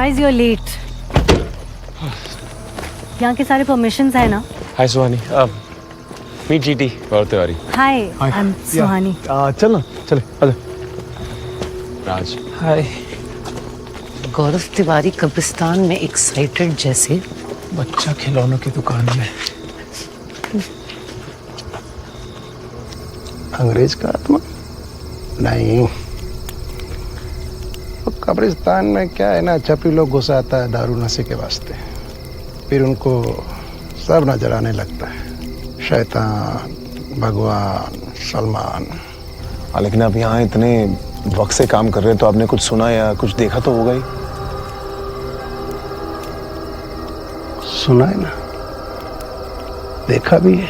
Guys, you're late. यहाँ के सारे permissions है ना? Hi Suhani. Meet GT. Gaurav Tiwari. Hi, I'm सुहानी. चल ना, चले, आजा. राज. हाय. गौरव तिवारी कब्रिस्तान में एक्साइटेड जैसे. बच्चा खिलौनों की दुकान में. अंग्रेज का आत्मा? नहीं. तो कब्रिस्तान में क्या है ना, चपड़ी लोग घुसा आता है दारू नशे के वास्ते, फिर उनको सब नजर आने लगता है. शैतान, भगवान, सलमान. लेकिन आप यहाँ इतने वक्त से काम कर रहे हैं तो आपने कुछ सुना या कुछ देखा तो होगा ही. सुना है ना, देखा भी है.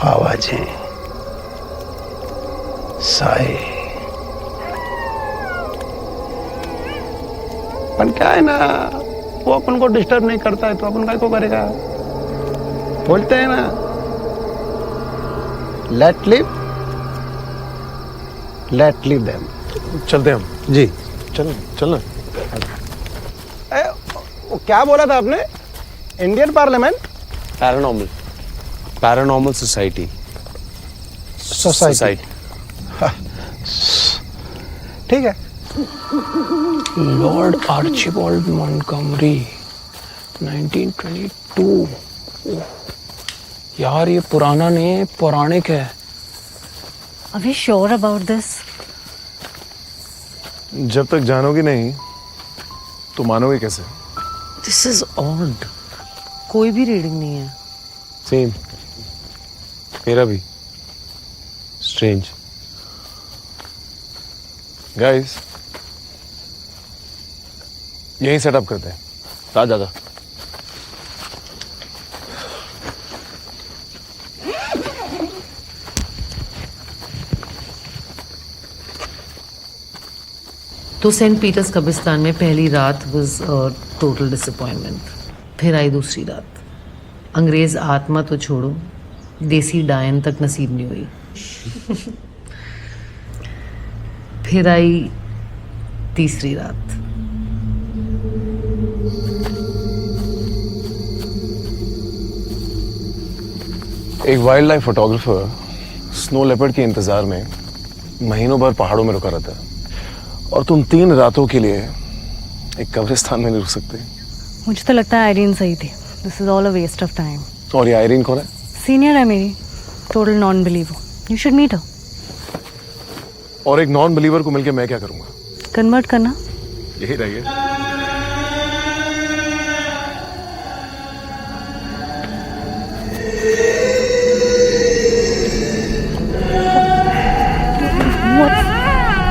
आवाजें, साए. पर क्या है ना, वो अपन को डिस्टर्ब नहीं करता है तो अपन काय को करेगा. बोलते हैं ना, लेट लिव देम. चलते हैं हम. जी चलना. वो क्या बोला था आपने? Indian parliament? Paranormal society. ठीक है. Lord Archibald Montgomery 1922. यार ये पुराना नहीं है, पौराणिक है. Are we sure about this? जब तक जानोगी नहीं तो मानोगे कैसे? This is odd. कोई भी रीडिंग नहीं है. सेम. मेरा भी. स्ट्रेंज. गाइस यहीं सेटअप करते हैं. राज आजा. तो सेंट पीटर्स कब्रिस्तान में पहली रात वाज टोटल डिसअपॉइंटमेंट. फिर आई दूसरी रात. अंग्रेज आत्मा तो छोड़ो, देसी डायन तक नसीब नहीं हुई. फिर आई तीसरी रात. एक wild life photographer snow leopard के इंतजार में महीनों भर पहाड़ों में रुका रहता है और तुम 3 रातों के लिए एक कब्रिस्तान में नहीं रुक सकते. मुझे तो लगता है आयरीन सही थी. This is all a waste of time. और ये आयरीन कौन है? Senior है मेरी. Total non-believer. You should meet her. और एक नॉन बिलीवर को मिलके मैं क्या करूंगा? Convert करना. यही रहिए.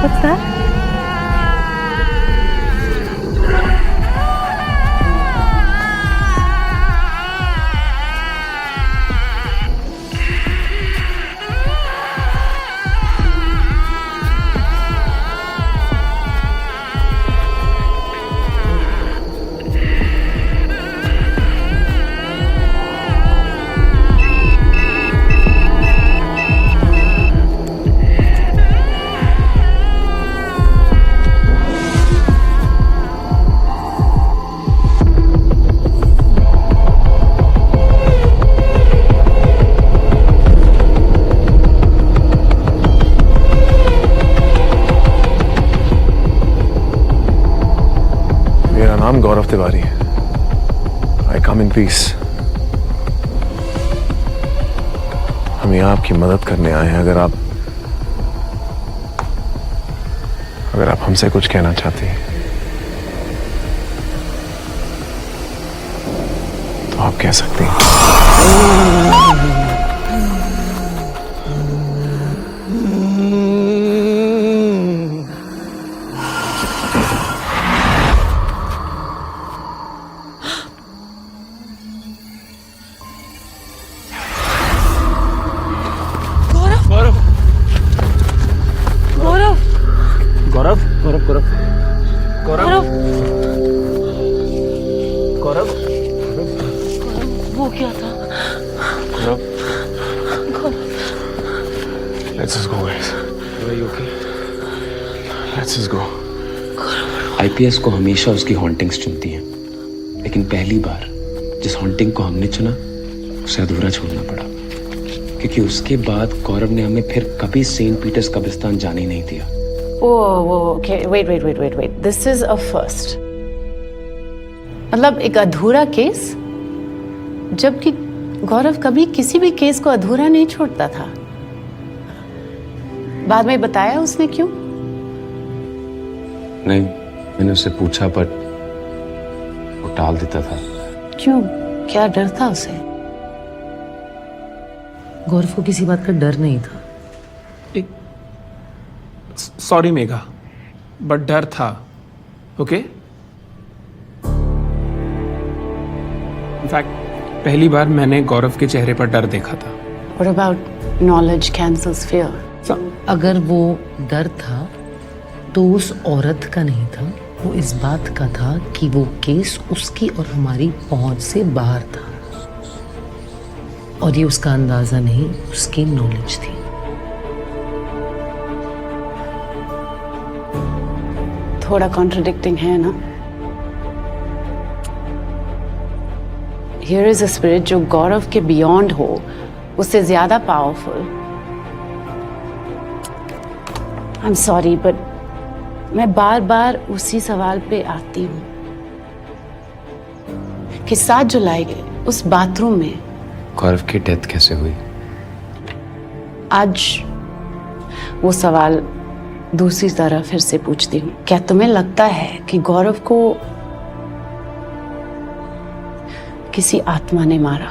What's that? नाम गौरव तिवारी है. आई कम इन पीस. हम यहाँ आपकी मदद करने आए हैं. अगर आप हमसे कुछ कहना चाहती हैं तो आप कह सकती हैं. गौरव वो क्या था? Let's just go, guys. Are you okay? Let's just go. IPS को हमेशा उसकी हॉन्टिंग्स चुनती हैं, लेकिन पहली बार जिस हॉन्टिंग को हमने चुना उसे अधूरा छोड़ना पड़ा, क्योंकि उसके बाद गौरव ने हमें फिर कभी सेंट पीटर्स कब्रिस्तान जाने ही नहीं दिया। okay, wait. This is a first. मतलब एक अधूरा केस, जबकि गौरव कभी किसी भी केस को अधूरा नहीं छोड़ता था। बाद में बताया उसने क्यों? नहीं, मैंने उससे पूछा पर वो टाल देता था। क्यों? क्या डर था उसे? गौरव को किसी बात का डर नहीं था। सॉरी मेघा, बट डर था। ओके, इनफैक्ट पहली बार मैंने गौरव के चेहरे पर डर देखा था। What about knowledge cancels fear? अगर वो डर था तो उस औरत का नहीं था, वो इस बात का था कि वो केस उसकी और हमारी पहुंच से बाहर था, और ये उसका अंदाजा नहीं, उसकी नॉलेज थी। थोड़ा कॉन्ट्रडिक्टिंग है ना? Here is a spirit जो गौरव के बियॉन्ड हो, उससे ज्यादा पावरफुल। I'm sorry, but मैं बार बार उसी सवाल पे आती हूँ कि 7 जुलाई के उस बाथरूम में गौरव की डेथ कैसे हुई? आज वो सवाल दूसरी तरह फिर से पूछती हूँ। क्या तुम्हें लगता है कि गौरव को किसी आत्मा ने मारा?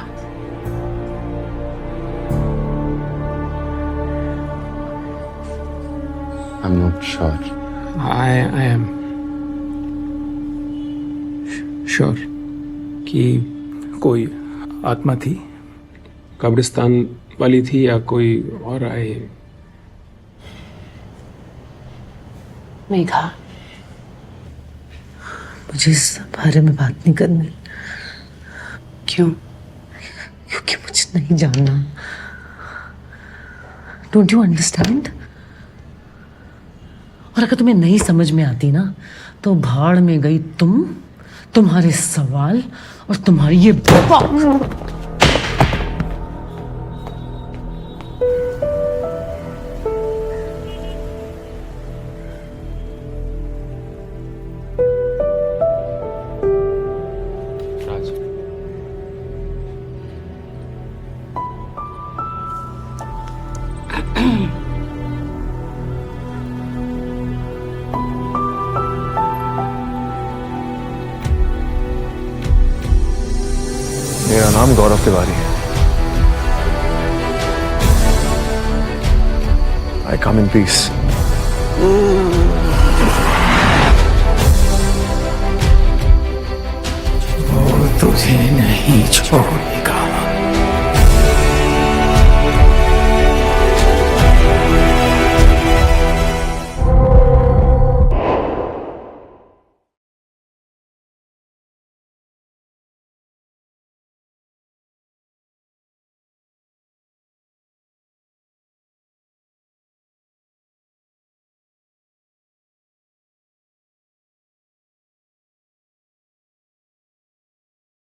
I'm not sure. I am sure कि कोई आत्मा थी, कब्रिस्तान वाली थी या कोई और आए। मेघा, मुझे इस बारे में बात नहीं करनी। क्यों? क्योंकि मुझे नहीं जानना। Don't you understand? और अगर तुम्हें नहीं समझ में आती ना, तो भाड़ में गई तुम, तुम्हारे सवाल और तुम्हारी ये राज, मेरा नाम गौरव तिवारी है। आई कम इन पीस। वो तुझे नहीं छोड़ेगा।